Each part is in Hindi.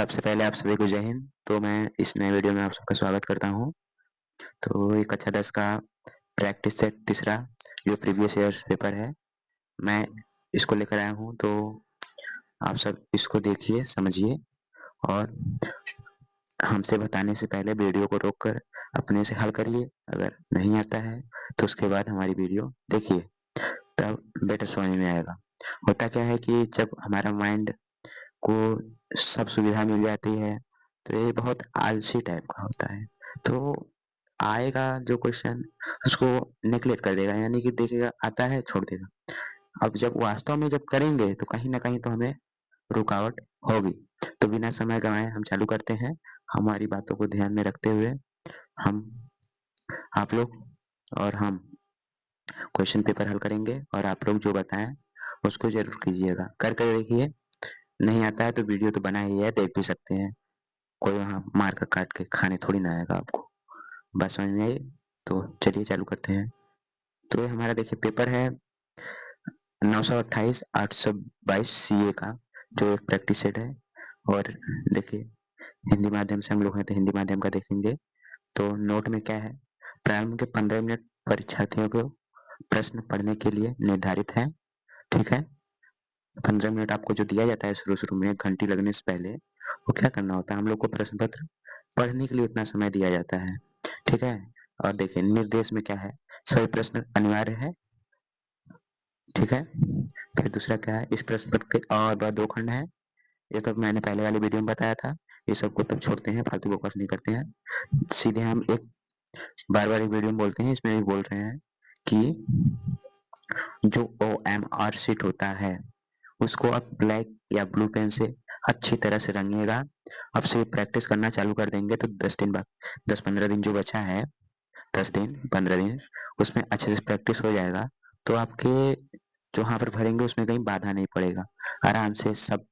सबसे पहले आप सभी को जय हिंद। तो मैं इस नए वीडियो में आप सबका स्वागत करता हूँ। तो ये कक्षा 10 का प्रैक्टिस सेट तीसरा जो प्रीवियस ईयर पेपर है, मैं इसको लेकर आया हूँ। तो आप सब इसको देखिए, समझिए और हमसे बताने से पहले वीडियो को रोककर अपने से हल करिए। अगर नहीं आता है तो उसके बाद हमारी वीडियो देखिए, तब बेटर समझ में आएगा। होता क्या है कि जब हमारा माइंड को सब सुविधा मिल जाती है तो ये बहुत आलसी टाइप का होता है। तो आएगा जो क्वेश्चन उसको नेगलेक्ट कर देगा, यानी कि देखेगा आता है छोड़ देगा। अब जब वास्तव में जब करेंगे तो कहीं ना कहीं तो हमें रुकावट होगी। तो बिना समय गंवाए हम चालू करते हैं। हमारी बातों को ध्यान में रखते हुए हम आप लोग और हम क्वेश्चन पेपर हल करेंगे और आप लोग जो बताएं उसको जरूर कीजिएगा। कर कर देखिए, नहीं आता है तो वीडियो तो बना ही है, देख भी सकते हैं। कोई वहाँ मार कर काट के खाने थोड़ी ना आएगा आपको। बात समझ में आई? तो चलिए चालू करते हैं। तो ये हमारा देखिए पेपर है 928/822 CA का, जो एक प्रैक्टिस सेट है। और देखिए हिंदी माध्यम से हम लोग हैं तो हिंदी माध्यम का देखेंगे। तो नोट में क्या है, प्रारंभ के 15 मिनट परीक्षार्थियों को प्रश्न पढ़ने के लिए निर्धारित है। ठीक है, 15 मिनट आपको जो दिया जाता है शुरू शुरू में घंटी लगने से पहले, वो क्या करना होता है, हम लोग को प्रश्न पत्र पढ़ने के लिए उतना समय दिया जाता है। ठीक है, और देखिए निर्देश में क्या है, सभी प्रश्न अनिवार्य है। ठीक है, फिर दूसरा क्या है, इस प्रश्न पत्र के और बाद 2 खंड है। ये तो मैंने पहले वाले वीडियो में बताया था। ये सबको तब छोड़ते हैं, फालतू फोकस नहीं करते हैं। सीधे हम एक बार बार एक वीडियो में बोलते हैं, इसमें भी बोल रहे हैं कि जो OMR शीट होता है उसको आप ब्लैक या ब्लू पेन से अच्छी तरह से रंगिएगा। अब से प्रैक्टिस करना चालू कर देंगे तो 10 दिन बाद, 10-15 दिन जो बचा है, 10 दिन 15 दिन, उसमें अच्छे से प्रैक्टिस हो जाएगा। तो आपके जो यहाँ पर भरेंगे उसमें कहीं बाधा नहीं पड़ेगा, आराम से सब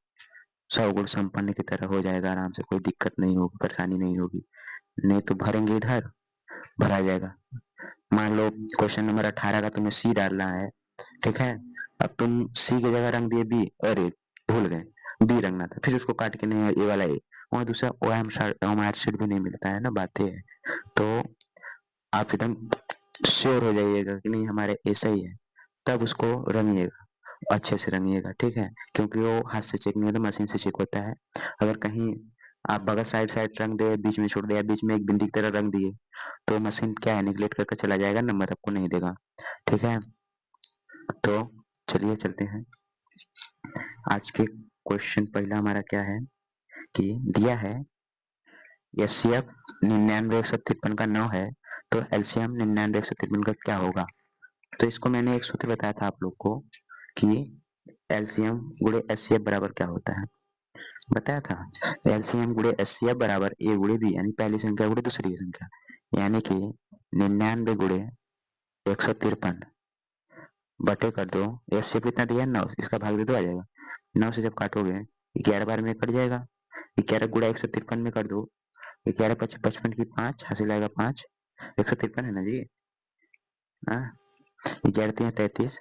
100 गुण संपन्न की तरह हो जाएगा। आराम से कोई दिक्कत नहीं होगी, परेशानी नहीं होगी। नहीं तो भरेंगे इधर, भरा जाएगा। मान लो क्वेश्चन नंबर 18 का तुम्हें सी डालना है, ठीक है, अब तुम सी की जगह रंग दिए बी, अरे भूल गए, बी रंगना था, फिर उसको काट के नहीं ए वाला ए, वहाँ दूसरा OMR शीट भी नहीं मिलता है ना, बातें है। तो आप एकदम श्योर हो जाइएगा कि नहीं हमारे ऐसा ही है, तब उसको रंगिएगा, अच्छे से रंगिएगा। ठीक है, क्योंकि वो हाथ से चेक नहीं होता, मशीन से चेक होता है। अगर कहीं आप बगल साइड साइड रंग दे, बीच में छोड़ दिया, बीच में एक बिंदी की तरह रंग दिए, तो मशीन क्या है, निगलेक्ट करके चला जाएगा, नंबर आपको नहीं देगा। ठीक है, तो चलिए चलते हैं। आज के क्वेश्चन पहला हमारा क्या है कि दिया है HCF 99 153 का 9 है, तो LCM 99 153 का क्या होगा। तो इसको मैंने एक सूत्र बताया था आप लोग को कि LCM गुणे HCF बराबर क्या होता है, बताया था। LCM गुणे HCF बराबर A गुणे B, यानी पहली संख्या गुणे दूसरी संख्या, यानी कि 99 गुणे 153 बटे कर दो, HCF कितना दिया 9, इसका भाग दे दो, आ जाएगा। 9 से जब काटोगे 11 बार में कट जाएगा, 11 गुणा 153 में कर दो, 11 पच 55 की 5 हासिल आएगा 5, 153 है ना जी। हाँ, 11 3 33,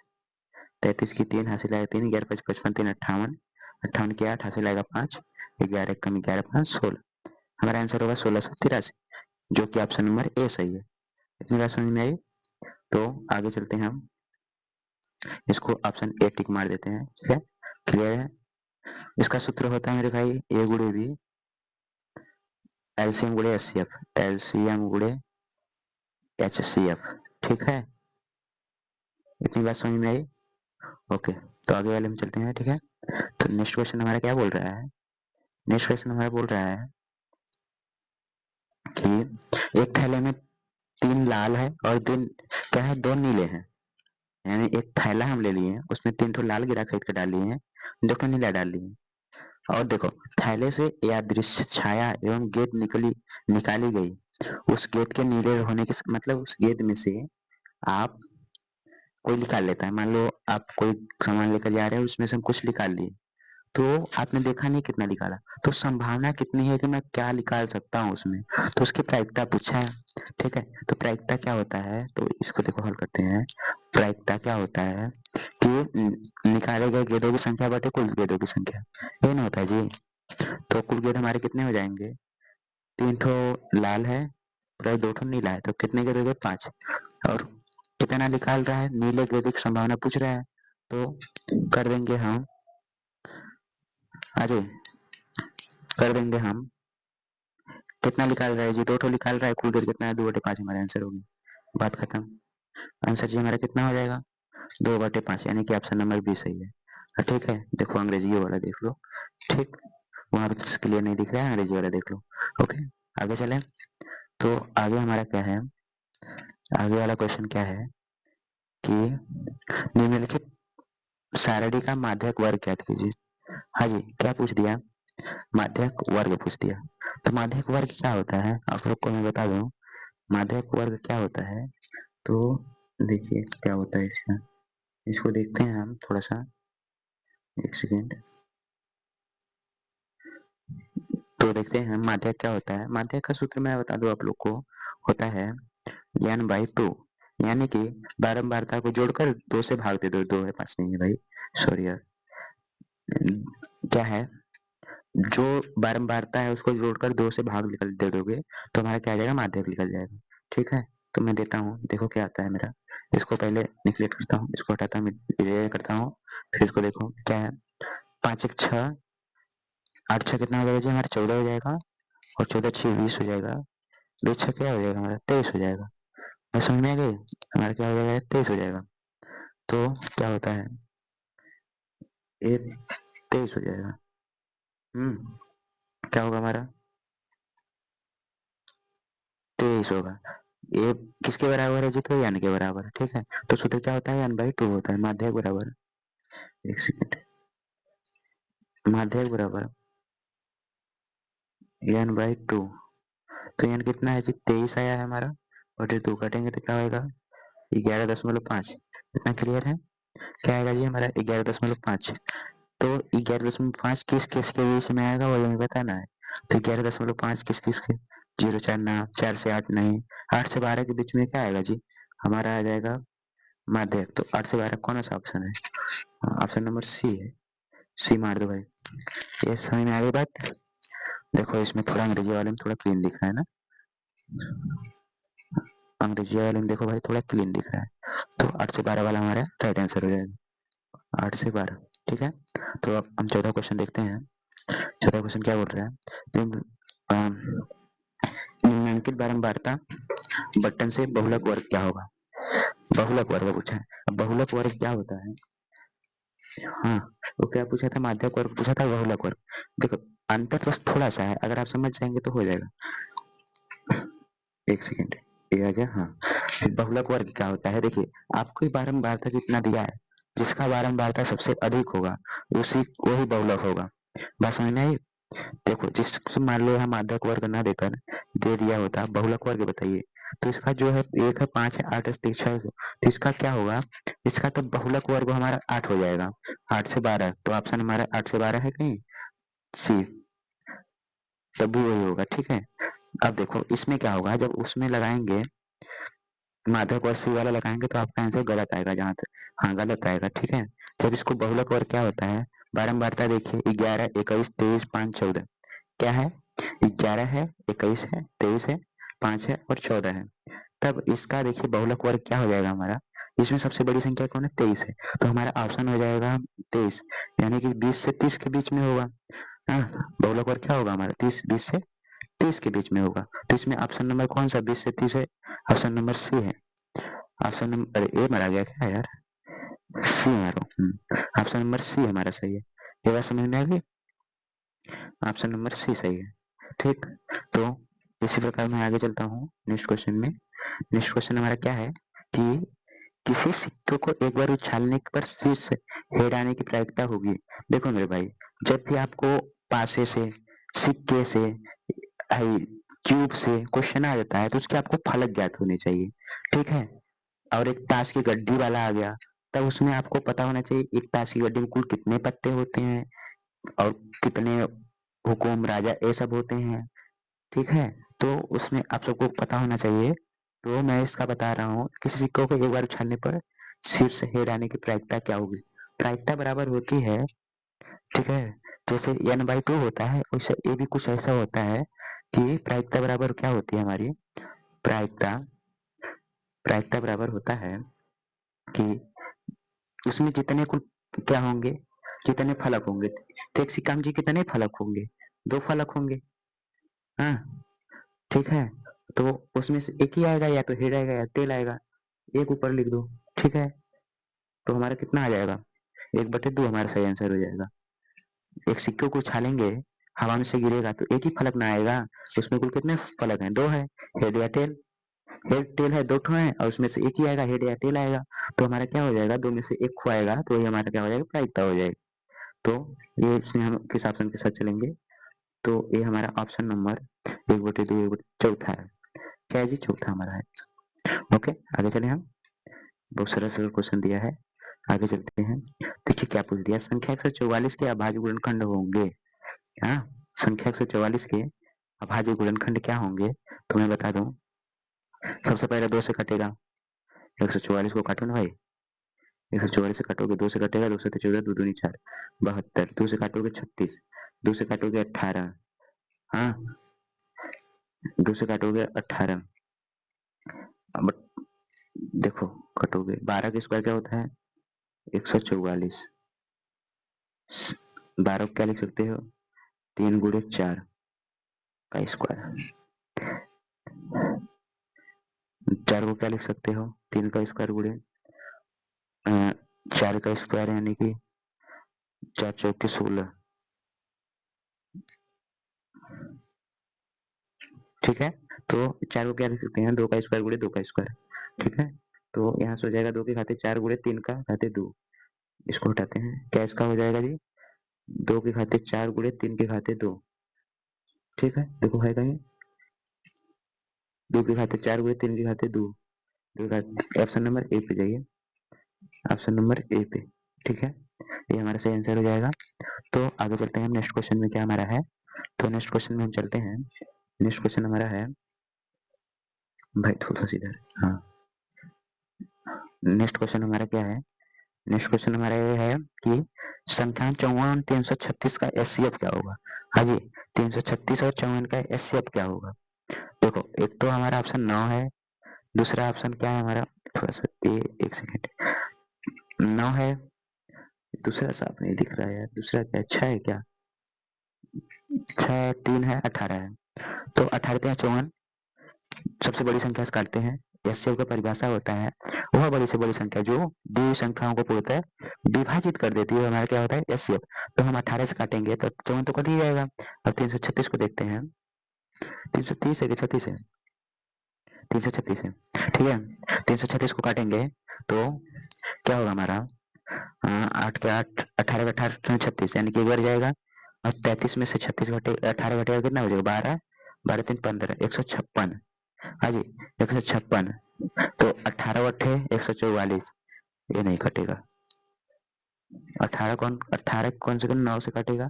33 की 3 हासिल आएगा 3, 11 5 55 3 58, 58 की 8 हासिल आएगा 5, 11 कम 11 5 16। हमारा आंसर होगा 1683, जो कि ऑप्शन नंबर ए सही है। इतनी बात समझ में आई? तो आगे चलते हैं हम, इसको ऑप्शन ए टिक मार देते हैं। ठीक है, क्लियर है? इसका सूत्र होता है मेरे भाई ए गुणे बी, एलसीएम गुणे एचसीएफ, एलसीएम गुणे HCF। ठीक है, इतनी बात समझ में आई? ओके, तो आगे वाले में चलते हैं। ठीक है, तो नेक्स्ट क्वेश्चन हमारा क्या बोल रहा है, नेक्स्ट क्वेश्चन हमारा बोल रहा है कि एक थैले में 3 लाल है और 3 क्या है, 2 नीले हैं। यानी एक थैला हम ले लिए, उसमें 3 ठो लाल गिरा खरीद के डाल लिए हैं, 2 ठो नीला डाल लिए। और देखो थैले से यादृश्य छाया एवं गेंद निकाली गई। उस गेंद के नीले होने के मतलब उस गेंद में से आप कोई निकाल लेता है। मान लो आप कोई सामान लेकर जा रहे हो, उसमें से हम कुछ निकाल लिए, तो आपने देखा नहीं कितना निकाला, तो संभावना कितनी है कि मैं क्या निकाल सकता हूँ उसमें, तो उसकी प्रायिकता पूछा है। ठीक है, तो प्रायिकता क्या होता है, तो इसको देखो हल करते हैं। प्रायिकता क्या होता है कि निकाले गए गेंदों की संख्या बटे कुल गेंदों की संख्या, ये ना होता है जी। तो कुल गेंद हमारे कितने हो जाएंगे, 3 ठो लाल है प्लस 2 ठो नीला है, तो कितने गेंद हो गए 5। और कितना निकाल रहा है, नीले गेंद की संभावना पूछ रहा है, तो कर देंगे हम अरे कर देंगे हम कितना निकाल रहा है जी, 2 ठो निकाल रहा है, कुल गेंद कितना है 2/5 हमारा आंसर होगी, बात खत्म। आंसर जी हमारा कितना हो जाएगा 2/5, यानी कि ऑप्शन नंबर बी सही है। ठीक है, देखो अंग्रेजी वाला देख लो, ठीक, वहां पे क्लियर नहीं दिख रहा है, अंग्रेजी वाला देख लो। ओके, आगे चले। तो आगे हमारा क्या है, आगे वाला क्वेश्चन क्या है कि निम्नलिखित सारणी का माध्यक वर्ग क्या कीजिए। हाँ जी, क्या पूछ दिया, माध्यक वर्ग पूछ दिया। तो माध्यक वर्ग क्या होता है आप लोग को मैं बता दूं, माध्यक वर्ग क्या होता है, तो देखिए क्या होता है इसका, इसको देखते हैं हम थोड़ा सा, एक सेकेंड। तो देखते हैं माध्यक क्या होता है। माध्यक का सूत्र मैं बता दूं आप लोग को, होता है n/2, यानी कि बारंबारता को जोड़कर 2 से भाग दे दो, 2 है 5 नहीं है भाई, सॉरी यार, क्या है, जो बारंबारता है उसको जोड़कर 2 से भाग निकल दे दोगे तो हमारा क्या आ जाएगा, माध्यक निकल जाएगा। ठीक है, तो मैं देता हूँ, देखो क्या आता है मेरा, इसको पहले निकलेट करता हूँ, इसको हटाता हूँ, करता हूँ, फिर इसको देखो क्या है, 5 1 6, 8 6 कितना हो जाएगा जी हमारा 14 हो जाएगा, और 14 6 20 हो जाएगा, 2 6 क्या हो जाएगा हमारा 23 हो जाएगा। मैं समझ में आ गई, हमारा क्या हो जाएगा 23 हो जाएगा। तो क्या होता है, ये 23 हो जाएगा। क्या होगा हमारा 23 होगा। ये किसके बराबर है जी, तो यानी के बराबर है। ठीक है, तो सूत्र क्या होता है, n/2 होता है, माध्यक बराबर, एक सेकंड, माध्यक बराबर n/2, तो n कितना है जी 23 आया है हमारा, और जो 2 काटेंगे तो क्या होगा 11.5। इतना क्लियर है, क्या आएगा जी हमारा 11.5। तो 11.5 किस किस के बीच में आएगा वो हमें बताना है। तो 11.5 किस किस के, 0 4 ना, 4 से 8 नहीं, 8 से 12 के बीच में क्या आएगा जी, हमारा आ जाएगा माध्यक। तो 8 से 12 कौन सा ऑप्शन है, ऑप्शन नंबर सी है, सी मार दो भाई। ये समझ में आ गई बात। देखो इसमें थोड़ा अंग्रेजी वाले में थोड़ा क्लीन दिख रहा है ना, अंग्रेजी वाले में देखो भाई थोड़ा क्लीन दिख रहा है, तो 8 से 12 वाला हमारा राइट आंसर हो जाएगा, 8 से 12। ठीक है, तो अब हम 14 क्वेश्चन देखते हैं। 14 क्वेश्चन क्या बोल रहा है, निम्नलिखित बारंबारता बटन से बहुलक वर्ग क्या होगा, बहुलक वर्ग पूछा है। अब बहुलक वर्ग क्या होता है, हाँ, वो क्या पूछा था, माध्यक वर्ग पूछा था, बहुलक वर्ग। देखो अंतर बस थोड़ा सा है, अगर आप समझ जाएंगे तो हो जाएगा। एक सेकेंड, ये आ गया, हाँ। बहुलक वर्ग क्या होता है, देखिए आपको बारंबारता जितना दिया है, जिसका बारंबारता सबसे अधिक होगा उसी वही बहुलक होगा। बात समझ में आई। देखो जिस मान लो हम माध्यक वर्ग ना देकर दे दिया होता बहुलक वर्ग बताइए, तो इसका जो है 1 है 5 है 8 है 6 है, तो इसका क्या होगा, इसका तो बहुलक वर्ग हमारा 8 हो जाएगा, 8 से 12, तो ऑप्शन हमारा 8 से 12 है कहीं, सी, तब भी वही होगा। ठीक है, अब देखो इसमें क्या होगा, जब उसमें लगाएंगे माध्यक वर्ग सी वाला लगाएंगे तो आपका आंसर गलत आएगा, जहां तक, हाँ गलत आएगा। ठीक है, जब इसको बहुलक वर्ग क्या होता है, बारंबारता देखिए 11 21 23 5 14, क्या है 11 है 21 है 23 है 5 है और 14 है, तब इसका देखिए बहुलक वर्ग क्या हो जाएगा हमारा, इसमें सबसे बड़ी संख्या कौन है 23 है, तो हमारा ऑप्शन हो जाएगा 23, यानी कि 20 से 30 के बीच में होगा। हाँ, बहुलक वर्ग क्या होगा हमारा 20 से 30 के बीच में होगा, तो इसमें ऑप्शन नंबर कौन सा 20 से 30 है, ऑप्शन नंबर सी है। ऑप्शन नंबर, अरे ए मरा गया क्या यार, सी मारो, ऑप्शन नंबर सी हमारा सही है। ये बात समझ में आ गई, ऑप्शन नंबर सी सही है। ठीक, तो इसी प्रकार मैं आगे चलता हूँ नेक्स्ट क्वेश्चन में। नेक्स्ट क्वेश्चन हमारा क्या है कि किसी सिक्के को एक बार उछालने पर शीर्ष हेड आने की प्रायिकता होगी। देखो मेरे भाई, जब भी आपको पासे से, सिक्के से, क्यूब से क्वेश्चन आ जाता है तो उसके आपको फलक ज्ञात होने चाहिए। ठीक है, और एक ताश की गड्डी वाला आ गया, तब उसमें आपको पता होना चाहिए एक ताश की गड्डी में कुल कितने पत्ते होते हैं और कितने हुकुम राजा ये सब होते हैं। ठीक है, तो उसमें आप सबको पता होना चाहिए। तो मैं इसका बता रहा हूँ, किसी सिक्कों को एक बार उछालने पर शीर्ष हेड आने की प्रायिकता क्या होगी, प्रायिकता बराबर होती है, ठीक है, जैसे n/2 होता है वैसे ये भी कुछ ऐसा होता है कि प्रायिकता बराबर क्या होती है हमारी प्रायिकता बराबर होता है कि उसमें जितने कुल क्या होंगे, कितने फलक होंगे। तो एक सिक्का में जी कितने फलक होंगे, 2 फलक होंगे। हाँ ठीक है, तो उसमें से एक ही आएगा, या तो हेड आएगा या टेल आएगा, एक ऊपर लिख दो। ठीक है, तो हमारा कितना आ जाएगा, 1/2 हमारा सही आंसर हो जाएगा। एक सिक्के को उछालेंगे, हवा में से गिरेगा तो एक ही फलक ना आएगा, उसमें कुल कितने फलक हैं, 2 है, हेड या टेल। हेड टेल है, 2 ठो है, और उसमें से एक ही आएगा, हेड या टेल आएगा। तो हमारा क्या हो जाएगा, 2 में से एक खो आएगा, तो ये हमारा क्या हो जाएगा, प्रायिकता हो जाएगी। तो ये इसमें हम किस ऑप्शन के साथ चलेंगे, तो ये हमारा ऑप्शन नंबर 1/2 चौथा है। क्या है जी, चौथा हमारा है। ओके, आगे चले हम, बहुत सरल सरल क्वेश्चन दिया है, आगे चलते हैं। देखिए क्या पूछ दिया, संख्या 144 के अभाज्य गुणनखंड होंगे। हाँ, संख्या 144 के अभाज्य गुणनखंड क्या होंगे, तो मैं बता दूं। सबसे पहले 2 से कटेगा, 144 को काटो ना भाई, 144 से काटोगे, 2 से कटेगा, 2 से 14, 2 दूनी 4, 72, 2 से काटोगे 36, 2 से काटोगे 18, हाँ 2 से काटोगे 18। अब देखो कटोगे, 12 का स्क्वायर क्या होता है, 144। 12 को क्या लिख सकते हो, 3 गुणे 4 का स्क्वायर। 4 को क्या लिख सकते हो, 3 का स्क्वायर गुणे 4 का स्क्वायर, यानी कि 4 चौके 16। ठीक है, तो 4 को क्या लिख सकते हैं, 2 का स्क्वायर गुणे 2 का स्क्वायर। ठीक है, तो यहाँ से हो जाएगा 2 के खाते 4 गुणे 3 का खाते 2, इसको हटाते हैं, क्या इसका हो जाएगा जी, 2 के खाते 4 गुणे 3 के खाते 2। ठीक है, देखो है कहीं, 2 के खाते 4 गुणे 3 के खाते 2, ऑप्शन नंबर ए पे जाइए, ऑप्शन नंबर ए पे। ठीक है, ये हमारा सही आंसर हो जाएगा। तो आगे चलते हैं हम, नेक्स्ट क्वेश्चन में क्या हमारा है, तो नेक्स्ट क्वेश्चन में हम चलते हैं। नेक्स्ट क्वेश्चन हमारा है, भाई थोड़ा सा इधर, हाँ नेक्स्ट क्वेश्चन हमारा क्या है, नेक्स्ट क्वेश्चन हमारा ये है कि संख्या 54 336 का एचसीएफ क्या होगा। हाँ जी, 336 और 54 का एचसीएफ क्या होगा। देखो, एक तो हमारा ऑप्शन 9 है, दूसरा ऑप्शन क्या है हमारा, थोड़ा सा एक सेकेंड, 9 है, दूसरा साफ नहीं दिख रहा है यार, दूसरा क्या 6 है क्या, 6 3 है, 18 है। तो 18 54 सबसे बड़ी संख्या से काटते हैं, एचसीएफ का परिभाषा होता है वह बड़ी से बड़ी संख्या जो दी संख्याओं को पूर्णतः विभाजित कर देती है, हमारा क्या होता है एचसीएफ। तो हम 18 से काटेंगे तो 54 तो कट ही जाएगा। अब 336 को देखते हैं, 330 है कि 36 है, 336 है। ठीक है, 336 को काटेंगे तो क्या होगा हमारा, 8 के 8, 18 के 18, 36, यानी कि एक बार जाएगा, और 33 में से 36 घटे 18 घटेगा कितना हो जाएगा, 12, 12 3 15, 156। हाँ जी, 156, तो 18 अट्ठे 144, ये नहीं कटेगा। 18 कौन से 9 से कटेगा,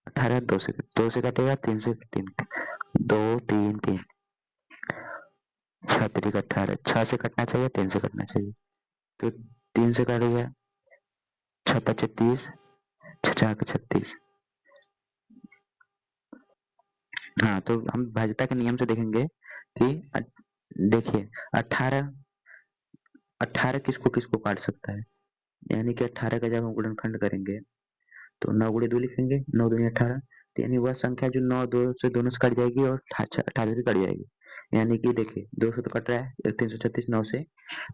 18 2 से कटेगा, 3 से 3, 2 3 3, 6 3 18, 6 से कटना चाहिए, 3 से कटना चाहिए, तो 3 से काट गया, 6 5 30, 6 4 36। हाँ, तो हम भाज्यता के नियम से देखेंगे कि देखिए 18 18 किसको किसको काट सकता है, यानी कि 18 का जब हम गुणनखंड करेंगे तो 9 गुणे 2 लिखेंगे, 9 दूनी 18, तो यानी वह संख्या जो 9 2 से दोनों से कट जाएगी और 18 से कट जाएगी, यानी कि देखिए 2 से तो कट रहा है, 336 9 से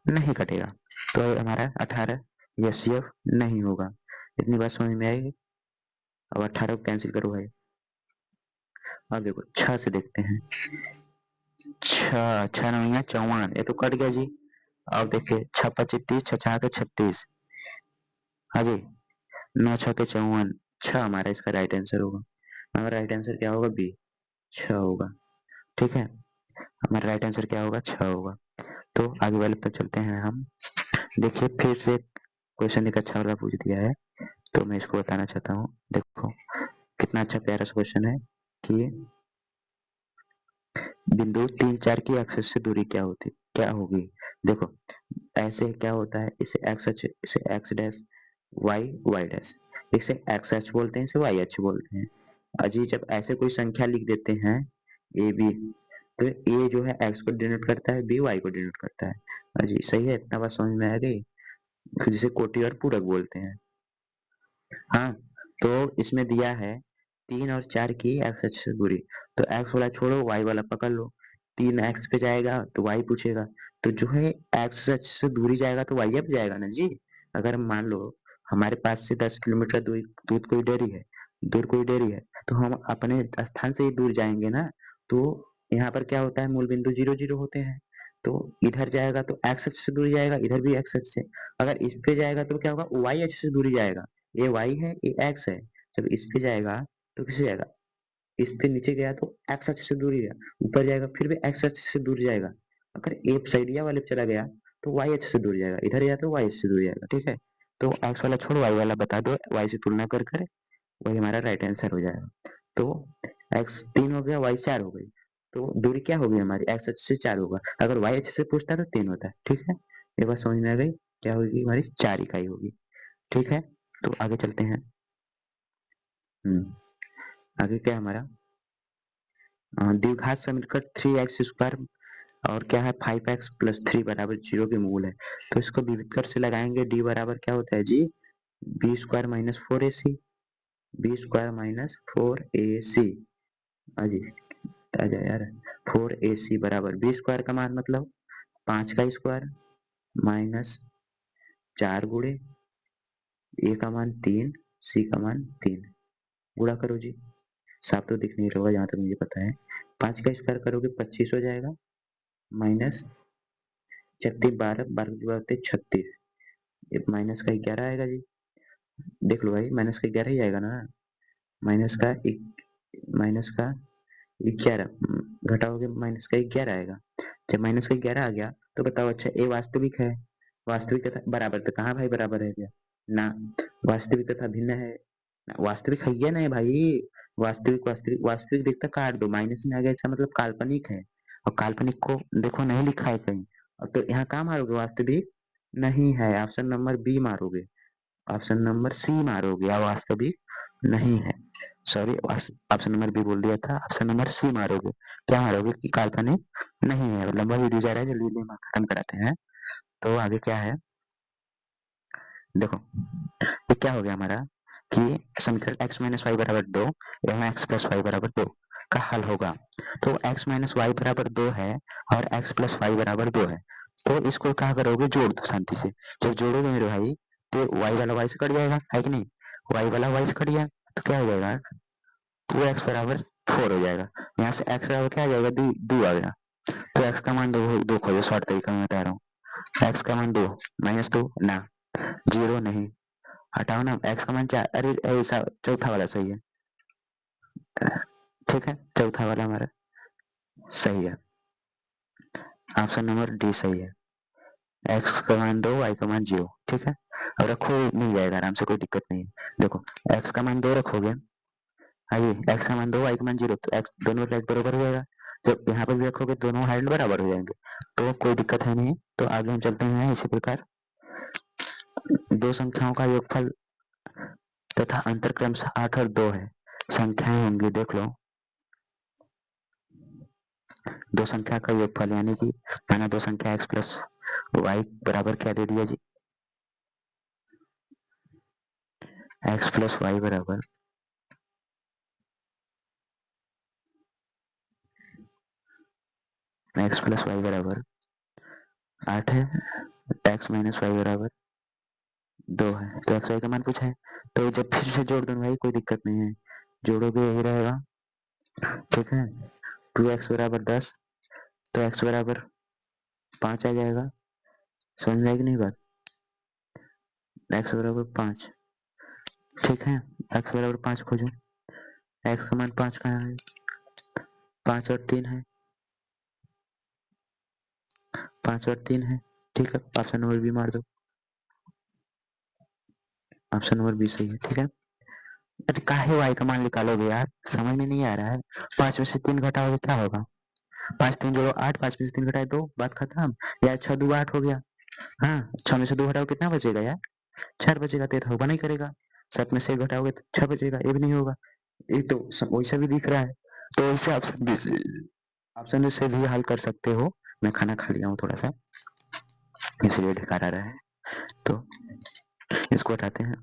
नहीं कटेगा, तो हमारा 18 एचसीएफ नहीं होगा। इतनी बात समझ में आएगी। अब 18 को कैंसिल करो भाई, अब देखो 6 से देखते हैं, 6 6 9 54, ये तो कट गया जी। अब देखिए 6 25 30, 6 4 36, हाँ जी, 9 6 54, 6 हमारा इसका राइट आंसर होगा। हमारा राइट आंसर क्या होगा, बी, 6 होगा। ठीक है, हमारा राइट आंसर क्या होगा, 6 होगा। तो आगे वाले पर चलते हैं हम। देखिए फिर से क्वेश्चन एक अच्छा वाला पूछ दिया है, तो मैं इसको बताना चाहता हूँ। देखो कितना अच्छा प्यारा सा क्वेश्चन है कि बिंदु 3 4 की एक्सिस से दूरी क्या होगी। देखो ऐसे क्या होता है, इसे एक्स इसे x dash, y y dash, इसे एक्स एच बोलते हैं, इसे वाई एच बोलते हैं। अजी जब ऐसे कोई संख्या लिख देते हैं ए बी, तो ए जो है एक्स को डिनोट करता है, बी वाई को डिनोट करता है। अजी सही है, इतना बात समझ में आ गई, जिसे कोटि और पूरक बोलते हैं। हाँ, तो इसमें दिया है 3 और 4 की एक्स एक्सिस से दूरी, तो एक्स वाला छोड़ो, वाई वाला पकड़ लो। 3 एक्स पे जाएगा तो वाई पूछेगा, तो जो है एक्स एक्सिस से दूरी जाएगा तो वाई पे जाएगा ना जी। अगर हम मान लो हमारे पास से 10 किलोमीटर दूर दूर कोई डेयरी है, तो हम अपने स्थान से ही दूर जाएंगे ना, तो यहाँ पर क्या होता है, मूल बिंदु 0 0 होते हैं। तो इधर जाएगा तो एक्स एक्सिस से दूरी जाएगा, इधर भी एक्स एक्सिस से। अगर इस पे जाएगा तो क्या होगा, वाई एक्सिस से दूरी जाएगा। ये y है, ये x है। जब इस पे जाएगा तो किसे जाएगा, इस पे नीचे गया तो x अक्ष से दूर गया, ऊपर जाएगा फिर भी x अक्ष से दूर जाएगा। अगर ए साइडिया वाले पे चला गया तो y अक्ष से दूर जाएगा, इधर गया तो y अक्ष से दूर जाएगा। ठीक है, तो x वाला छोड़, y वाला बता दो, y से तुलना कर कर वही हमारा राइट आंसर हो जाएगा। तो x 3 हो गया, y 4 हो गई, तो दूरी क्या होगी हमारी, x अक्ष से 4 होगा। अगर y अक्ष से पूछता तो 3 होता है। ठीक है, ये बात समझ में आ गई, क्या होगी हमारी 4 इकाई होगी। ठीक है, तो आगे चलते हैं। आगे क्या है हमारा, द्विघात समीकरण 3x² और क्या है 5x+3 बराबर 0 के मूल है। तो इसको विविध से लगाएंगे, d बराबर क्या होता है जी, b² minus 4ac, b² minus 4ac। अजी आजा यार, 4ac बराबर b² का मान मतलब 5 का स्क्वायर माइनस 4 गुणे a का मान 3, c का मान 3, गुणा करो जी। साफ तो दिख नहीं रहा होगा जहां तक मुझे पता है। 5 का स्क्वायर करोगे 25 हो जाएगा, माइनस 36, 12 12 होते 36, माइनस का 11 आएगा जी। देख लो भाई, माइनस का 11 ही आएगा ना, माइनस का 11 घटाओगे, माइनस का 11 आएगा। जब माइनस का 11 आ गया तो बताओ, अच्छा ए वास्तविक है, वास्तविक तथा बराबर, तो कहाँ भाई बराबर है क्या ना, वास्तविक तथा भिन्न है, वास्तविक है ये नहीं भाई, वास्तविक वास्तविक वास्तविक दिखता काट दो, माइनस में आ गया, इसका मतलब काल्पनिक है, और काल्पनिक को देखो नहीं लिखा है कहीं, और तो यहाँ कहाँ मारोगे, वास्तविक नहीं है, ऑप्शन नंबर बी मारोगे, ऑप्शन नंबर सी मारोगे, या वास्तविक नहीं है, सॉरी ऑप्शन नंबर बी बोल दिया था, ऑप्शन नंबर सी मारोगे। क्या मारोगे कि काल्पनिक नहीं है। लंबा वीडियो जा रहा है, जल्दी जल्दी खत्म कराते हैं। तो आगे क्या है, देखो ये क्या हो गया हमारा कि समीकरण x माइनस वाई बराबर 2 एवं x प्लस वाई बराबर 2 का हल होगा। तो x माइनस वाई बराबर 2 है और x प्लस वाई बराबर 2 है, तो इसको क्या करोगे, जोड़ दो शांति से। जब जोड़ोगे मेरे भाई तो y वाला y से कट जाएगा, है कि नहीं, y वाला y से कट गया तो क्या हो जाएगा, 2x बराबर 4 हो जाएगा। यहाँ से x बराबर क्या आ जाएगा, 2 आ गया, तो x का मान 2 खोजो, शॉर्ट तरीका में बता रहा हूँ। x का मान 2 माइनस 2 ना, 0 नहीं, हटाओ ना, x का मान 4, अरे ऐसा चौथा वाला सही है। ठीक है, चौथा वाला हमारा सही है, ऑप्शन नंबर डी सही है। x का मान 2, y का मान 0। ठीक है, अब रखो, मिल जाएगा आराम से, कोई दिक्कत नहीं है। देखो x का मान 2 रखोगे, आइए x का मान 2, y का मान 0, तो x दोनों साइड बराबर हो जाएगा। जब यहाँ पर भी रखोगे दोनों साइड बराबर हो जाएंगे, तो कोई दिक्कत है नहीं। तो आगे हम चलते हैं। इसी प्रकार दो संख्याओं का योगफल तथा अंतर क्रमशः 8 और 2 है, संख्याएं होंगी, देख लो। दो संख्या का योगफल यानी कि मैंने दो संख्या x प्लस वाई बराबर क्या दे दिया जी, x प्लस वाई बराबर x प्लस वाई बराबर 8 है, x माइनस वाई बराबर 2 है, तो x वाई का मान पूछा है, तो जब फिर से जोड़ दूंगा भाई, कोई दिक्कत नहीं है, जोड़ोगे यही रहेगा। ठीक है, 2x बराबर 10, तो x बराबर 5 आ जाएगा, समझ में आएगी नहीं बात, x बराबर 5। ठीक है, x बराबर 5 खोजो, x का मान 5 कहाँ है, 5 और 3 है, 5 और 3 है। ठीक है, ऑप्शन नंबर बी मार दो, ऑप्शन नंबर बी सही है। ठीक है, अरे काहे y का मान निकालोगे यार, समझ में नहीं आ रहा है। 5 में से 3 घटाओगे क्या होगा, 5 3 जोड़ो 8, 5 में से 3 घटाए 2, बात खत्म। यार 6 2 8 हो गया, हाँ 6 में से 2 घटाओ कितना बचेगा यार, 4 बचेगा, तो ये तो होगा नहीं करेगा। 7 में से 1 घटाओगे तो 6 बचेगा, ये भी नहीं होगा, ये तो वैसा भी दिख रहा है। तो ऐसे ऑप्शन से भी हल कर सकते हो। मैं खाना खा लिया हूँ थोड़ा सा, इसलिए ढकार आ रहा है, तो इसको हटाते हैं।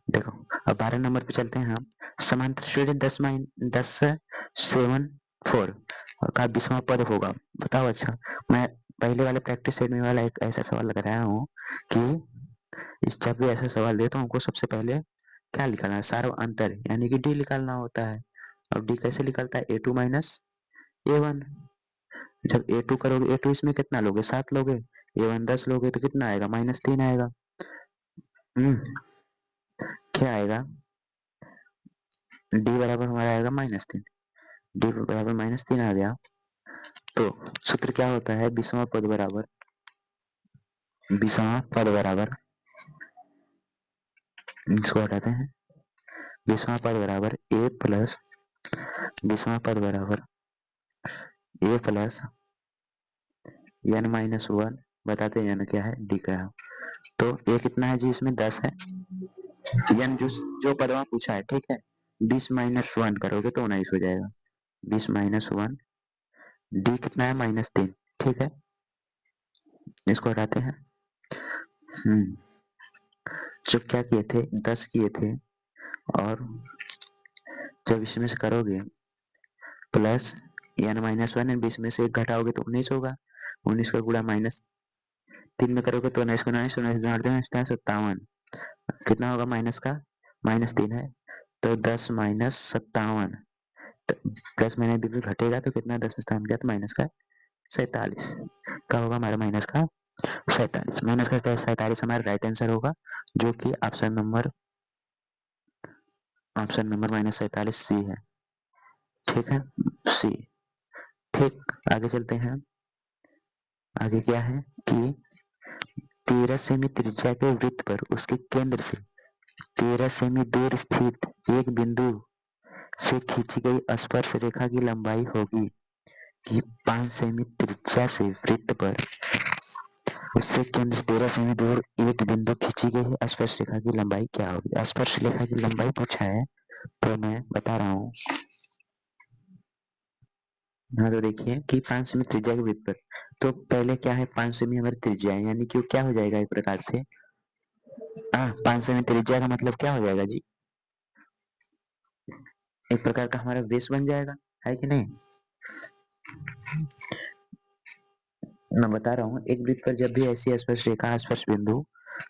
देखो अब 12 नंबर पे चलते हैं हम। समांतर श्रेणी 10 7 4 का 20वां पद होगा, बताओ। अच्छा, मैं पहले वाले प्रैक्टिस सेट में वाला एक ऐसा सवाल लगाया हूँ कि इस जब भी ऐसा सवाल दे तो हमको सबसे पहले क्या निकालना है, सार्व अंतर यानी कि डी निकालना होता है। और डी कैसे निकलता है, A2 माइनस A1। जब A2 करोगे, A2 इसमें कितना लोगे, 7 लोगे, A1 10 लोगे तो कितना आएगा, -3 आएगा। क्या आएगा, डी बराबर हमारा आएगा -3, डी बराबर -3 आ गया। तो सूत्र क्या होता है, 20वां पद बराबर, 20वां पद बराबर, इसको हटाते हैं, 20वां पद बराबर A प्लस, 20वां पद बराबर A प्लस n-1, बताते हैं n क्या है, d का है। तो A कितना है जी, इसमें 10 है, n जो पद वहां पूछा है, ठीक है। 20 माइनस 1 करोगे तो 19 हो जाएगा, 20 माइनस 1, डी कितना है -3, ठीक है। इसको हटाते हैं। जब क्या किए थे, 10 किए थे, और जब इसमें से करोगे प्लस n-1, 20 में से 1 घटाओगे तो 19 होगा, 19 का गुणा -3 में करोगे तो 19 57, कितना होगा माइनस का, -3 है, तो 10 माइनस 57, 10 महीने भी घटेगा तो कितना, 10 में 57 गया तो माइनस का 47 का होगा हमारा, माइनस का 47, माइनस का 47 हमारा राइट आंसर होगा, जो कि ऑप्शन नंबर -47 सी है, ठीक है, सी। ठीक, आगे चलते हैं। आगे क्या है कि 13 सेमी त्रिज्या के वृत्त पर उसके केंद्र से 13 सेमी दूर स्थित एक बिंदु से खींची गई स्पर्श रेखा की लंबाई होगी कि 5 सेमी त्रिज्या से वृत्त पर उससे केंद्र 13 सेमी दूर एक बिंदु खींची गई स्पर्श रेखा की लंबाई क्या होगी। स्पर्श रेखा की लंबाई पूछा है, तो मैं बता रहा हूँ। हाँ, तो देखिए कि 5 सेमी त्रिज्या के वृत्त पर, तो पहले क्या है, 5 सेमी हमारी त्रिज्या है, यानी कि वो क्या हो जाएगा एक प्रकार से, 5 सेमी त्रिज्या का मतलब क्या हो जाएगा जी, एक प्रकार का हमारा बेस बन जाएगा, है कि नहीं। मैं बता रहा हूँ, एक वृत्त पर जब भी ऐसी स्पर्श रेखा स्पर्श बिंदु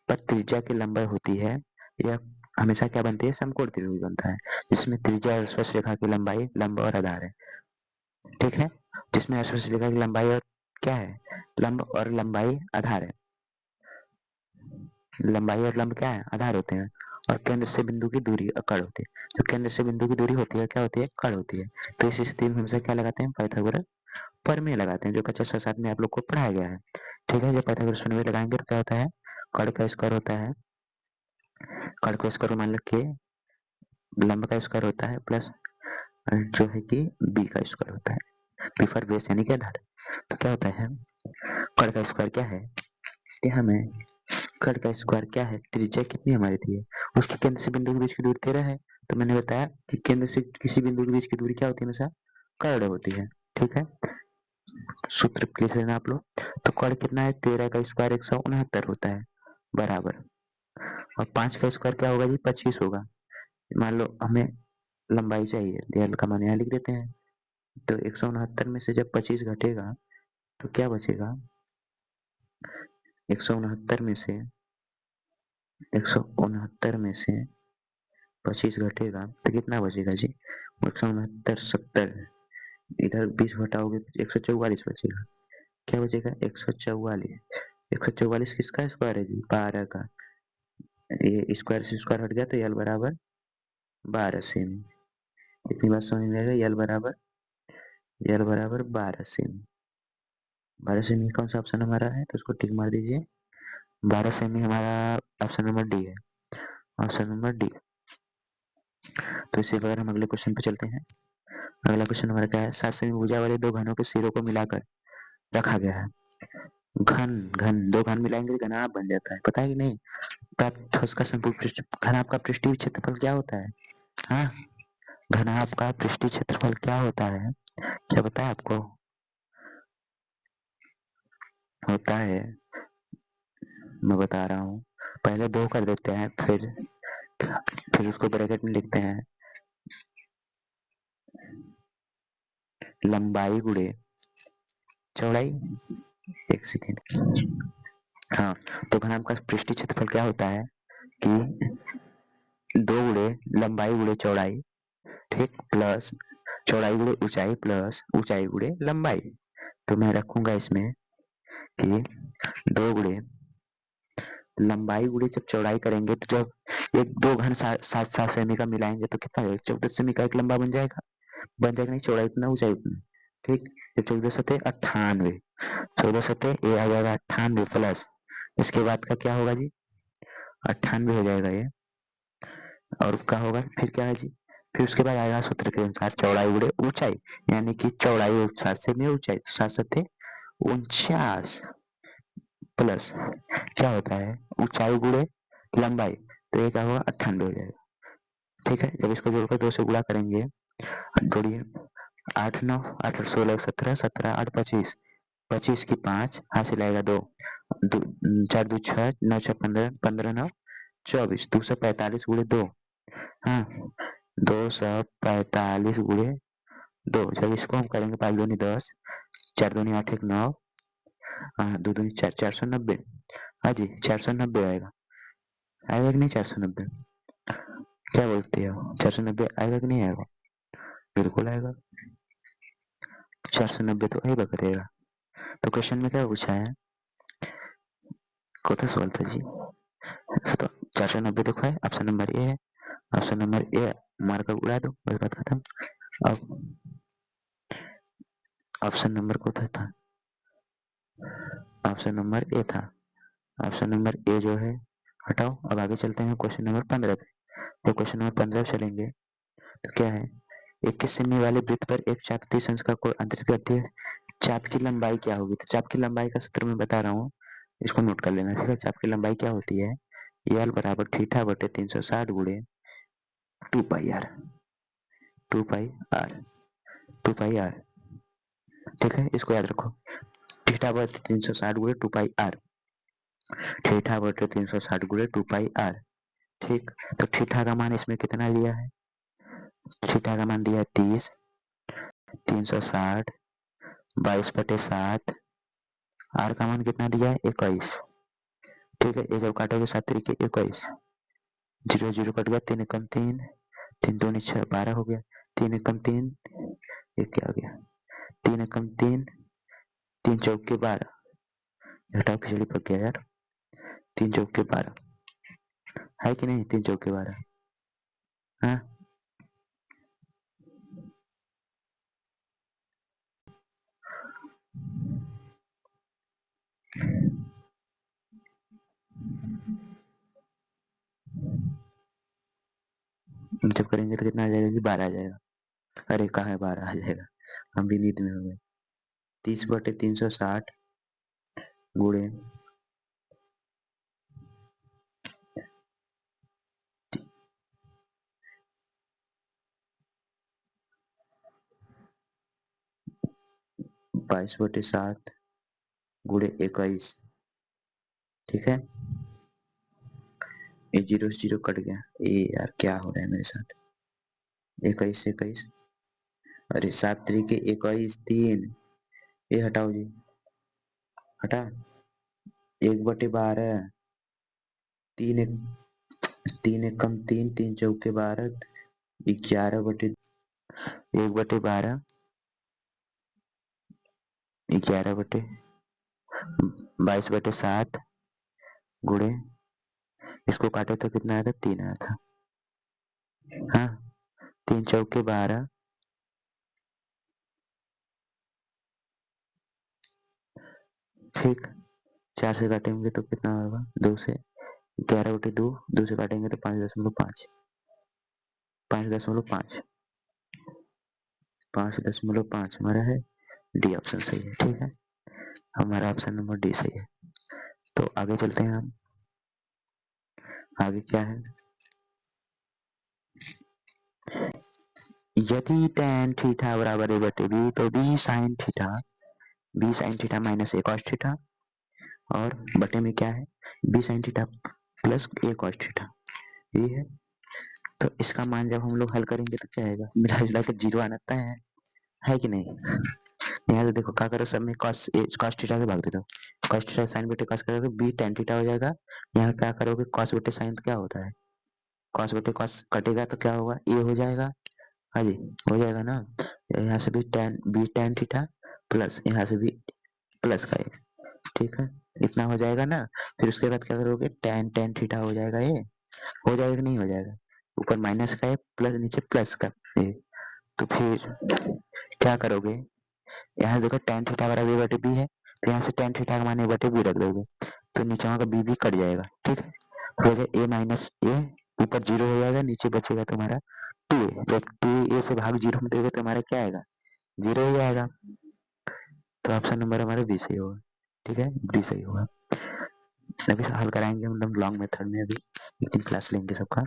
पर त्रिज्या की लंबाई होती है, यह हमेशा क्या बनती है, समकोण त्रिभुज बनता है, जिसमें त्रिज्या और स्पर्श रेखा की लंबाई लंब और आधार है, ठीक है। जिसमें स्पर्श रेखा की लंबाई और क्या है, लंब, और लंबाई आधार है, लंबाई और लंब क्या है, आधार होते हैं, और केंद्र से बिंदु की दूरी अकड़ होती है। जो केंद्र से बिंदु की दूरी होती है क्या होती है, कड़ होती है। तो इस स्थिति में हमेशा क्या लगाते हैं, पाइथागोरस प्रमेय लगाते हैं, जो कक्षा 6-7 में आप लोग को पढ़ाया गया है, ठीक है। जब पाइथागोरस प्रमेय लगाएंगे तो क्या होता है, कड़ का स्क्वायर होता है, कड़ का स्क्वायर मान लो के, लंब का स्क्वायर होता है, प्लस जो है कि बी का स्क्वायर होता है, बी फॉर बेस यानी कि आधार। तो क्या होता है, कड़ का स्क्वायर क्या है, कि हमें कड़ का स्क्वायर क्या है, त्रिज्या कितनी हमारी थी, उसके केंद्र से बिंदु के बीच की दूरी 13 है, तो मैंने बताया कि केंद्र से किसी बिंदु के बीच की दूरी क्या होती है, हमेशा कड़ होती है, ठीक है। सूत्र लिख लेना आप लोग। तो कड़ कितना है, 13 का स्क्वायर 169 होता है, बराबर, और 5 का स्क्वायर क्या होगा जी, 25 होगा। मान लो हमें लंबाई चाहिए, एल का मान यहाँ लिख देते हैं। तो 169 में से जब 25 घटेगा तो क्या बचेगा, 169 में से 169 में से 25 घटेगा तो कितना बचेगा जी, 169 70, इधर 20 घटाओगे तो 144 बचेगा। क्या बचेगा, 144, 144 किसका स्क्वायर है जी, 12 का, ये स्क्वायर से स्क्वायर हट गया तो यल बराबर 12 सेमी। इतनी बात समझ में आएगा, यल बराबर 12 सेमी। 12 सेमी कौन सा ऑप्शन हमारा है, तो उसको टिक मार दीजिए, 12 सेमी हमारा ऑप्शन नंबर डी है, ऑप्शन नंबर डी। तो इसी प्रकार हम अगले क्वेश्चन पे चलते हैं। अगला क्वेश्चन हमारा क्या है, 7 सेमी भुजा वाले दो घनों के सिरों को मिलाकर रखा गया है। घन घन, दो घन मिलाएंगे तो घनाभ बन जाता है, पता है कि नहीं? प्राप्त ठोस का संपूर्ण पृष्ठ घनाभ का पृष्ठीय क्षेत्रफल क्या होता है? हाँ, घनाभ का पृष्ठीय क्षेत्रफल क्या होता है, क्या पता है आपको? होता है, मैं बता रहा हूँ, पहले दो कर देते हैं, फिर उसको ब्रैकेट में लिखते हैं लंबाई गुणे चौड़ाई। एक सेकेंड। हाँ, तो घनाभ का पृष्ठीय क्षेत्रफल क्या होता है कि दो गुणे लंबाई गुणे चौड़ाई, ठीक, प्लस चौड़ाई गुणे ऊंचाई प्लस ऊंचाई गुणे लंबाई। तो मैं रखूंगा इसमें कि दो गुणे लंबाई गुणे जब चौड़ाई करेंगे तो जब एक दो घन 7 सेमी का मिलाएंगे तो कितना होगा? 14 सेमी का एक लंबा बन जाएगा नहीं, चौड़ाई उतना ऊंचाई उतना, ठीक। जब 14 सतह 98, 14 सतह ये आ जाएगा 98 प्लस इसके बाद का क्या होगा जी? 98 हो जाएगा ये, और क्या होगा फिर क्या है जी? फिर उसके बाद आएगा सूत्र के अनुसार चौड़ाई गुणे ऊंचाई, यानी कि चौड़ाई 7 सेमी ऊंचाई 7 सतह 49 प्लस क्या होता है ऊंचाई गुणे लंबाई, तो ये क्या होगा? 98 हो जाएगा, ठीक है। जब इसको जोड़कर 2 से गुणा करेंगे, जोड़िए 8 9 8 16 17 17 8 25, 25 की 5 हासिल आएगा 2, 4 2 6 9 6 15 15 9 24, 245 गुणे 2, हाँ 245 गुणे 2। जब इसको हम करेंगे 5 दूनी 10, 4 दूनी 8 1 9, 2 दूनी 4 490, हाँ जी 490 आएगा, आएगा कि नहीं 490? क्या बोलते हो, 490 आएगा कि नहीं आएगा? बिल्कुल आएगा, 490 तो आएगा करेगा। तो क्वेश्चन में क्या पूछा है, कौन सा सवाल था जी? तो 490 देखो है, ऑप्शन नंबर ए है, ऑप्शन नंबर ए मार्कर उड़ा दो, बस बात खत्म। अब ऑप्शन नंबर कौन था? ऑप्शन नंबर ए था, ऑप्शन नंबर ए जो है हटाओ। अब आगे चलते हैं क्वेश्चन नंबर 15 पे। तो क्वेश्चन नंबर 15 चलेंगे तो क्या है, 21 सेमी वाले वृत्त पर एक चाप 30 अंश का कोण अंतरित करती है, चाप की लंबाई क्या होगी? तो चाप की लंबाई का सूत्र मैं बता रहा हूँ, इसको नोट कर लेना, ठीक है। चाप की लंबाई क्या होती है, एल बराबर थीटा बटे 360 गुणे 2 pi r, 2 pi r, 2 pi r, ठीक है। इसको याद रखो, थीटा बटे 360 गुणे 2 पाई आर, थीटा बटे 360 गुणे 2 पाई आर, ठीक। तो थीटा का मान इसमें कितना लिया है, थीटा का मान दिया है 30, 360 22/7, आर का मान कितना दिया है 21, ठीक है। ये जब काटोगे 7 तरीके 21, 0 0 कट गया, 3 एकम 3, 3 दूनी 6 12 हो गया, 3 एकम 3, ये क्या हो गया, 3 एकम 3, 3 चौके 12, घटाओ खिचड़ी पक गया यार, 3 चौके 12 है कि नहीं, 3 चौके 12, हाँ जब करेंगे तो कितना आ जाएगा जी, 12 आ जाएगा। अरे कहा है 12 आ जाएगा, हम भी नींद में हो गए। 30/360 गुणे 22/7 गुणे 21, ठीक है। ये 0 से 0 कट गया, ये यार क्या हो रहा है मेरे साथ, 21 से 21, अरे 7 तरीके 21 3, ये हटाओ जी, हटा, 1/12, 3 एक 3 एकम 3, 3 चौके 12, 1/12, 11/22/7 गुणे, इसको काटे तो कितना आया था, 3 आया था, हाँ 3 चौके 12, ठीक। 4 से काटेंगे तो कितना होगा, 2 से, 11/2, 2 से काटेंगे तो 5.5, 5.5, 5.5 हमारा है, डी ऑप्शन सही है, ठीक है। हमारा ऑप्शन नंबर डी सही है। तो आगे चलते हैं हम। आगे क्या है, यदि tan थीटा बराबर a बटे b तो b sin theta minus a cos theta और बटे में क्या है b sin theta plus a cos theta, ये है। तो इसका मान जब हम लोग हल करेंगे तो क्या आएगा, मिला जुला के जीरो आना है कि नहीं। यहाँ से देखो क्या करो, सब में cos थीटा से भाग देता हूँ, cos थीटा sin बटे cos करोगे b tan थीटा हो जाएगा। यहाँ क्या करोगे cos बटे sin क्या होता है, cos बटे cos कटेगा तो क्या होगा a हो जाएगा। हाँ जी हो जाएगा ना। यहाँ से भी b tan थीटा प्लस यहाँ से भी प्लस का a, ठीक है इतना हो जाएगा ना। फिर उसके बाद क्या करोगे tan थीटा हो जाएगा, ये हो जाएगा कि नहीं हो जाएगा, ऊपर माइनस का है प्लस नीचे प्लस का a। तो फिर क्या करोगे, यहाँ देखो tan थीटा बराबर बटे बी है, तो यहाँ से tan थीटा का मान बटे बी रख दोगे तो नीचे का बी भी कट जाएगा, ठीक है हो जाएगा a माइनस ए, ऊपर जीरो हो जाएगा, नीचे बचेगा तुम्हारा 2a। जब 2a से भाग जीरो में दोगे तो हमारा क्या आएगा, जीरो ही आएगा। तो ऑप्शन नंबर हमारा बी सही होगा, ठीक है डी सही होगा। अभी हल कराएंगे हम लोग लॉन्ग मेथड में, अभी एक दिन क्लास लेंगे सबका।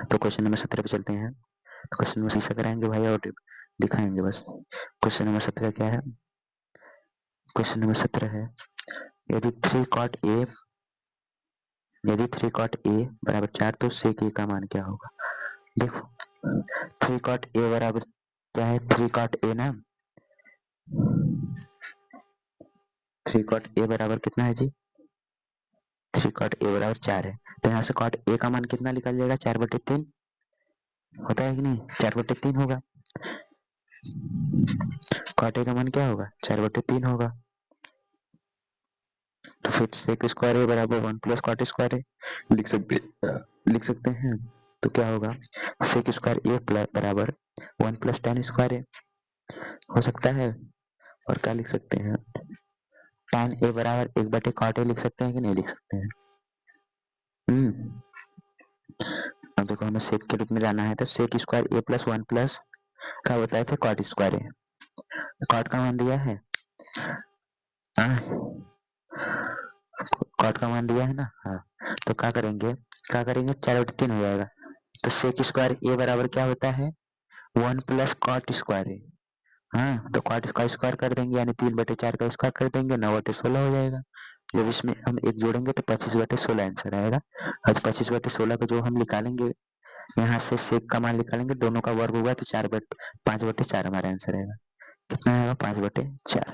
तो क्वेश्चन नंबर 17 पे चलते हैं। तो क्वेश्चन नंबर 16 कराएंगे भाई और दिखाएंगे बस। क्वेश्चन नंबर 17 क्या है, क्वेश्चन नंबर 17 है यदि 3 cot a बराबर 4 तो sec a का मान क्या होगा। देखो 3 cot a बराबर क्या है, 3 cot a ना, 3 cot a बराबर कितना है जी, 3 cot a बराबर 4 है। तो यहाँ से cot a का मान कितना निकल जाएगा, 4/3 होता है कि नहीं, 4/3 होगा। cot a का मान क्या होगा, 4/3 होगा। तो फिर sec स्क्वायर a बराबर 1 प्लस cot स्क्वायर a लिख सकते हैं। तो क्या होगा sec स्क्वायर a बराबर 1 प्लस tan स्क्वायर a हो सकता है। और क्या लिख सकते हैं, tan a बराबर 1/cot a लिख सकते हैं कि नहीं लिख सकते हैं। अब देखो हमें sec के रूप में जाना है, तो sec square a plus 1 plus क्या बताए थे cot स्क्वायर a, cot का मान दिया है, cot का मान दिया है ना, हाँ। तो क्या करेंगे 4/3 हो जाएगा। तो sec स्क्वायर a बराबर क्या होता है 1 प्लस cot स्क्वायर a, हाँ तो cot का स्क्वायर कर देंगे यानी 3/4 का स्क्वायर कर देंगे, 9/16 हो जाएगा। जब इसमें हम एक जोड़ेंगे तो 25/16 आंसर आएगा। आज 25/16 को जो हम निकालेंगे यहाँ से सेक का मान निकालेंगे, दोनों का वर्ग होगा तो 5/4 हमारा आंसर आएगा। कितना आएगा 5/4,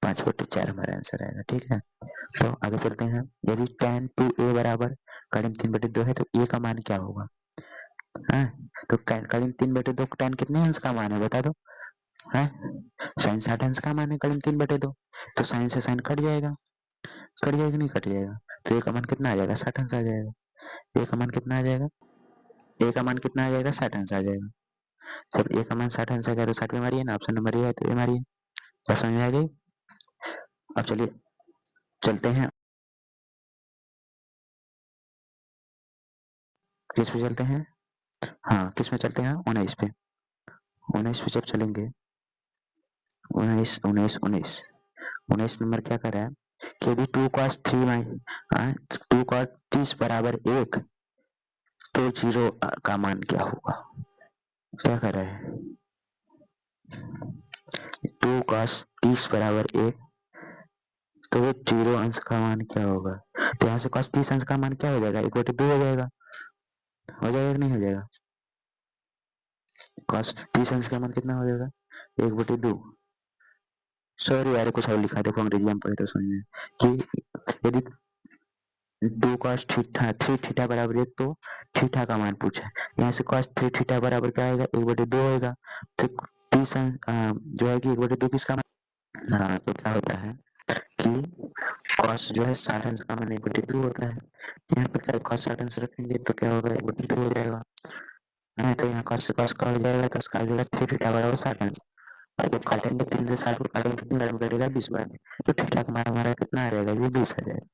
5/4 हमारा आंसर आएगा, ठीक है। तो आगे चलते हैं, यदि tan 2a बराबर करीब 3/2 है तो a का मान क्या होगा। तो करीब 3/2 tan कितने अंश का मान है बता दो, साइन 60 अंश का मान है करीब 3/2, तो साइन से साइन कट जाएगा, कट जाएगा नहीं कट जाएगा, तो a का मान कितना आ जाएगा 60 अंश आ जाएगा। a का मान कितना आ जाएगा, a का मान कितना आ जाएगा 60 अंश आ जाएगा। जब a का मान 60 अंश आ गया तो 60 में मारिए ना, ऑप्शन नंबर ए है तो ए मारिए, बस समझ में आ गई। अब चलिए चलते हैं, किस पे चलते हैं, हाँ किस में चलते हैं 19 पे, 19 पे जब चलेंगे 19 नंबर क्या कर रहा है कि यदि 2 cos 30 बराबर 1 तो 0 का मान क्या होगा। क्या कर रहा है 2 cos 30 बराबर 1 तो 0 अंश का मान क्या होगा। तो यहाँ से cos 30 अंश का मान क्या हो जाएगा 1/2 हो जाएगा, हो जाएगा कि नहीं हो जाएगा। cos 30 अंश का मान कितना हो जाएगा 1/2। सॉरी यार कुछ और लिखा, देखो अंग्रेजी में पढ़े तो समझ में कि यदि 2 cos थीटा 3 थीटा बराबर 1 तो थीटा का मान पूछा है, यहाँ से cos 3 थीटा बराबर क्या आएगा 1/2 होगा। तो 30 जो है कि 1/2 किसका मान, हाँ तो क्या होता है कि cos जो है 60 अंश का मान 1/2 होता है। यहाँ पर क्या cos 60 अंश रखेंगे तो क्या होगा 1/2 हो जाएगा, नहीं तो यहाँ cos से cos का हो जाएगा तो उसका जो है 3 थीटा बराबर 60 अंश, और जब काटेंगे 3 से 60 को काटेंगे कितनी बार में कटेगा 20 बार में, तो थीटा का मान हमारा कितना आ जाएगा ये 20 आ जाएगा,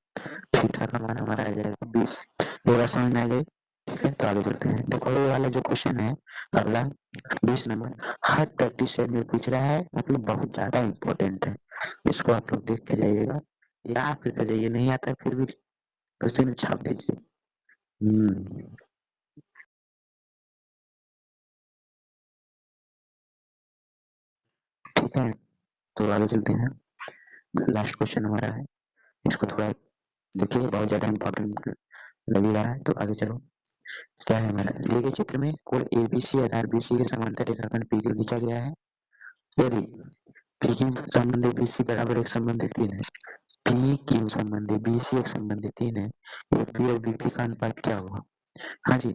थीटा का मान हमारा आ जाएगा 20। ये बात समझ में आ गई, ठीक है। तो आगे चलते हैं, देखो ये वाला जो क्वेश्चन है अगला 20 नंबर हर प्रैक्टिस सेट में पूछ रहा है, मतलब बहुत ज्यादा इंपॉर्टेंट है। इसको आप लोग देख के जाइएगा या फिर कर जाइए, नहीं आता फिर भी उसी में छाप दीजिए। ठीक है, तो आगे चलते हैं। लास्ट क्वेश्चन हमारा है, इसको थोड़ा देखिए, बहुत ज्यादा इंपॉर्टेंट लग रहा है, तो आगे चलो। क्या है हमारा, दिए गए चित्र में कोण एबीसी आधार बीसी के समांतर रेखाखंड पी क्यू खींचा गया है। यदि पी क्यू संबंधी बीसी बराबर एक संबंधी 3 है, पी क्यू संबंधी बीसी एक संबंधी 3 है, ये पी और बीपी का अनुपात क्या होगा? हाँ जी,